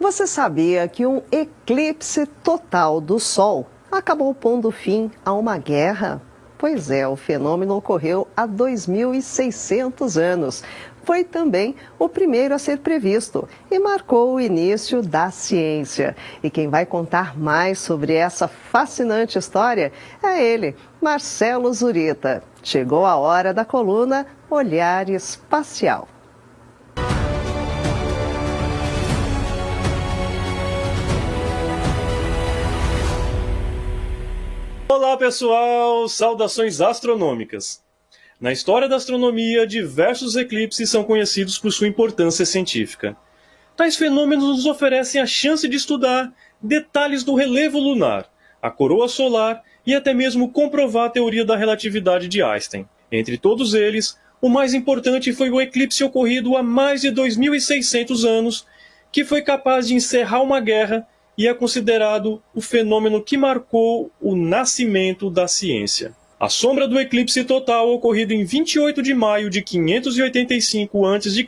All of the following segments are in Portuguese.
Você sabia que um eclipse total do Sol acabou pondo fim a uma guerra? Pois é, o fenômeno ocorreu há 2.600 anos. Foi também o primeiro a ser previsto e marcou o início da ciência. E quem vai contar mais sobre essa fascinante história é ele, Marcelo Zurita. Chegou a hora da coluna Olhar Espacial. Olá pessoal, saudações astronômicas. Na história da astronomia, diversos eclipses são conhecidos por sua importância científica. Tais fenômenos nos oferecem a chance de estudar detalhes do relevo lunar, a coroa solar e até mesmo comprovar a teoria da relatividade de Einstein. Entre todos eles, o mais importante foi o eclipse ocorrido há mais de 2.600 anos, que foi capaz de encerrar uma guerra e é considerado o fenômeno que marcou o nascimento da ciência. A sombra do eclipse total, ocorrido em 28 de maio de 585 a.C.,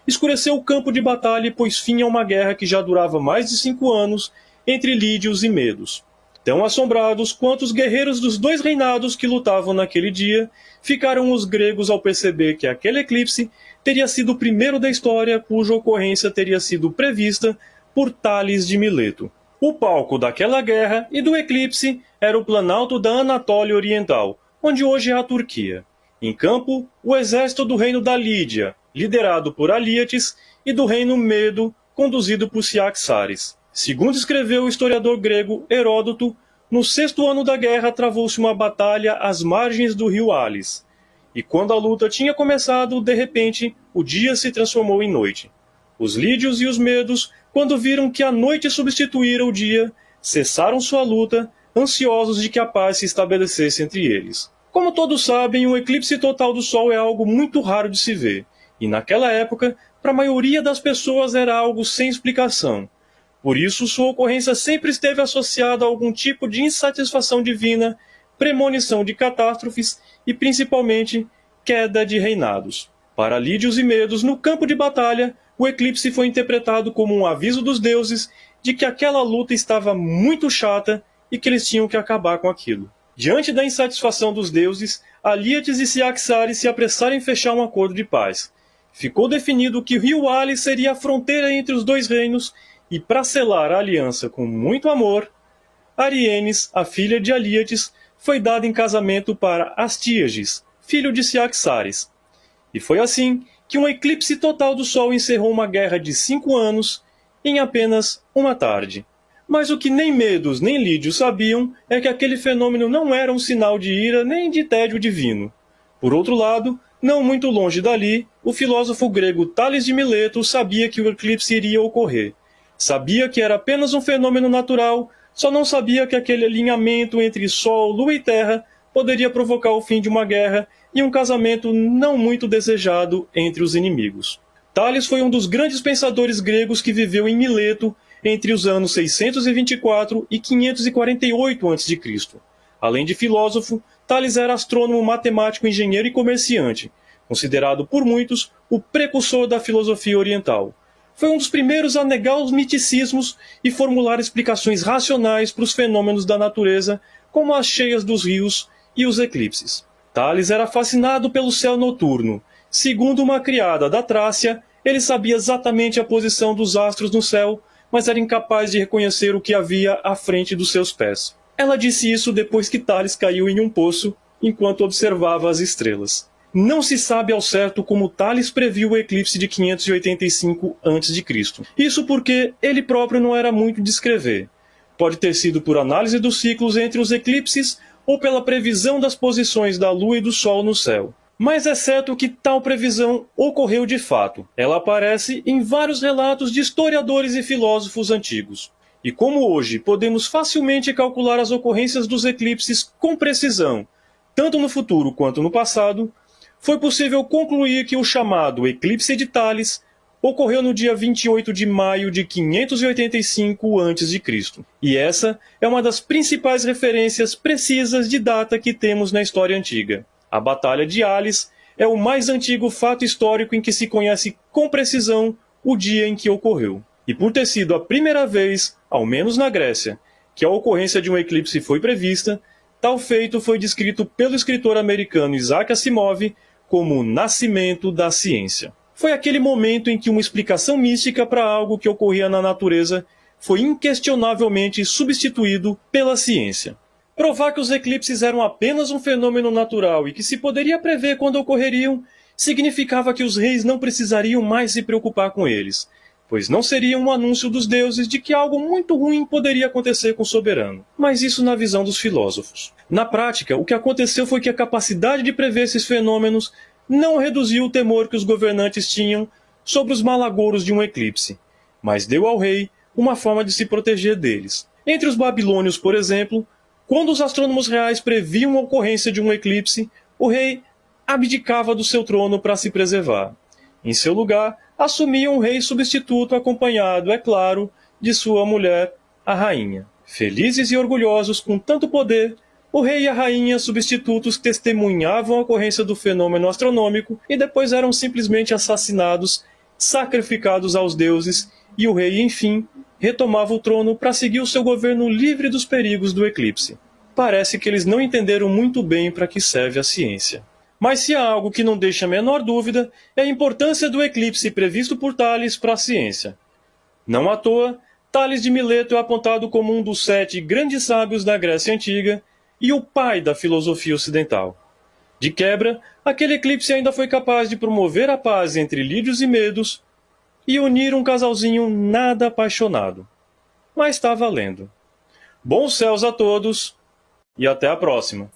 escureceu o campo de batalha e pôs fim a uma guerra que já durava mais de 5 anos entre lídios e medos. Tão assombrados quanto os guerreiros dos dois reinados que lutavam naquele dia, ficaram os gregos ao perceber que aquele eclipse teria sido o primeiro da história cuja ocorrência teria sido prevista por Tales de Mileto. O palco daquela guerra e do eclipse era o planalto da Anatólia Oriental, onde hoje é a Turquia. Em campo, o exército do reino da Lídia, liderado por Alíates, e do reino Medo, conduzido por Ciaxares. Segundo escreveu o historiador grego Heródoto, no 6º ano da guerra travou-se uma batalha às margens do rio Alis. E quando a luta tinha começado, de repente, o dia se transformou em noite. Os lídios e os medos, quando viram que a noite substituíra o dia, cessaram sua luta, ansiosos de que a paz se estabelecesse entre eles. Como todos sabem, um eclipse total do Sol é algo muito raro de se ver, e naquela época, para a maioria das pessoas era algo sem explicação. Por isso, sua ocorrência sempre esteve associada a algum tipo de insatisfação divina, premonição de catástrofes e, principalmente, queda de reinados. Para lídios e medos, no campo de batalha, o eclipse foi interpretado como um aviso dos deuses de que aquela luta estava muito chata e que eles tinham que acabar com aquilo. Diante da insatisfação dos deuses, Alíates e Ciaxares se apressaram em fechar um acordo de paz. Ficou definido que o rio Alis seria a fronteira entre os dois reinos e, para selar a aliança com muito amor, Arienes, a filha de Alíates, foi dada em casamento para Astíages, filho de Ciaxares. E foi assim que um eclipse total do Sol encerrou uma guerra de 5 anos em apenas uma tarde. Mas o que nem medos nem lídios sabiam é que aquele fenômeno não era um sinal de ira nem de tédio divino. Por outro lado, não muito longe dali, o filósofo grego Tales de Mileto sabia que o eclipse iria ocorrer. Sabia que era apenas um fenômeno natural, só não sabia que aquele alinhamento entre Sol, Lua e Terra poderia provocar o fim de uma guerra e um casamento não muito desejado entre os inimigos. Tales foi um dos grandes pensadores gregos que viveu em Mileto entre os anos 624 e 548 a.C. Além de filósofo, Tales era astrônomo, matemático, engenheiro e comerciante, considerado por muitos o precursor da filosofia oriental. Foi um dos primeiros a negar os miticismos e formular explicações racionais para os fenômenos da natureza, como as cheias dos rios e os eclipses. Tales era fascinado pelo céu noturno. Segundo uma criada da Trácia, ele sabia exatamente a posição dos astros no céu, mas era incapaz de reconhecer o que havia à frente dos seus pés. Ela disse isso depois que Tales caiu em um poço, enquanto observava as estrelas. Não se sabe ao certo como Tales previu o eclipse de 585 a.C. Isso porque ele próprio não era muito de escrever. Pode ter sido por análise dos ciclos entre os eclipses ou pela previsão das posições da Lua e do Sol no céu. Mas é certo que tal previsão ocorreu de fato. Ela aparece em vários relatos de historiadores e filósofos antigos. E como hoje podemos facilmente calcular as ocorrências dos eclipses com precisão, tanto no futuro quanto no passado, foi possível concluir que o chamado eclipse de Tales ocorreu no dia 28 de maio de 585 a.C. E essa é uma das principais referências precisas de data que temos na história antiga. A Batalha de Alis é o mais antigo fato histórico em que se conhece com precisão o dia em que ocorreu. E por ter sido a primeira vez, ao menos na Grécia, que a ocorrência de um eclipse foi prevista, tal feito foi descrito pelo escritor americano Isaac Asimov como o nascimento da ciência. Foi aquele momento em que uma explicação mística para algo que ocorria na natureza foi inquestionavelmente substituído pela ciência. Provar que os eclipses eram apenas um fenômeno natural e que se poderia prever quando ocorreriam, significava que os reis não precisariam mais se preocupar com eles, pois não seria um anúncio dos deuses de que algo muito ruim poderia acontecer com o soberano. Mas isso na visão dos filósofos. Na prática, o que aconteceu foi que a capacidade de prever esses fenômenos não reduziu o temor que os governantes tinham sobre os malagouros de um eclipse, mas deu ao rei uma forma de se proteger deles. Entre os babilônios, por exemplo, quando os astrônomos reais previam a ocorrência de um eclipse, o rei abdicava do seu trono para se preservar. Em seu lugar, assumia um rei substituto acompanhado, é claro, de sua mulher, a rainha. Felizes e orgulhosos com tanto poder, o rei e a rainha substitutos testemunhavam a ocorrência do fenômeno astronômico e depois eram simplesmente assassinados, sacrificados aos deuses, e o rei, enfim, retomava o trono para seguir o seu governo livre dos perigos do eclipse. Parece que eles não entenderam muito bem para que serve a ciência. Mas se há algo que não deixa a menor dúvida, é a importância do eclipse previsto por Tales para a ciência. Não à toa, Tales de Mileto é apontado como um dos 7 grandes sábios da Grécia Antiga e o pai da filosofia ocidental. De quebra, aquele eclipse ainda foi capaz de promover a paz entre lídios e medos e unir um casalzinho nada apaixonado. Mas está valendo. Bons céus a todos e até a próxima!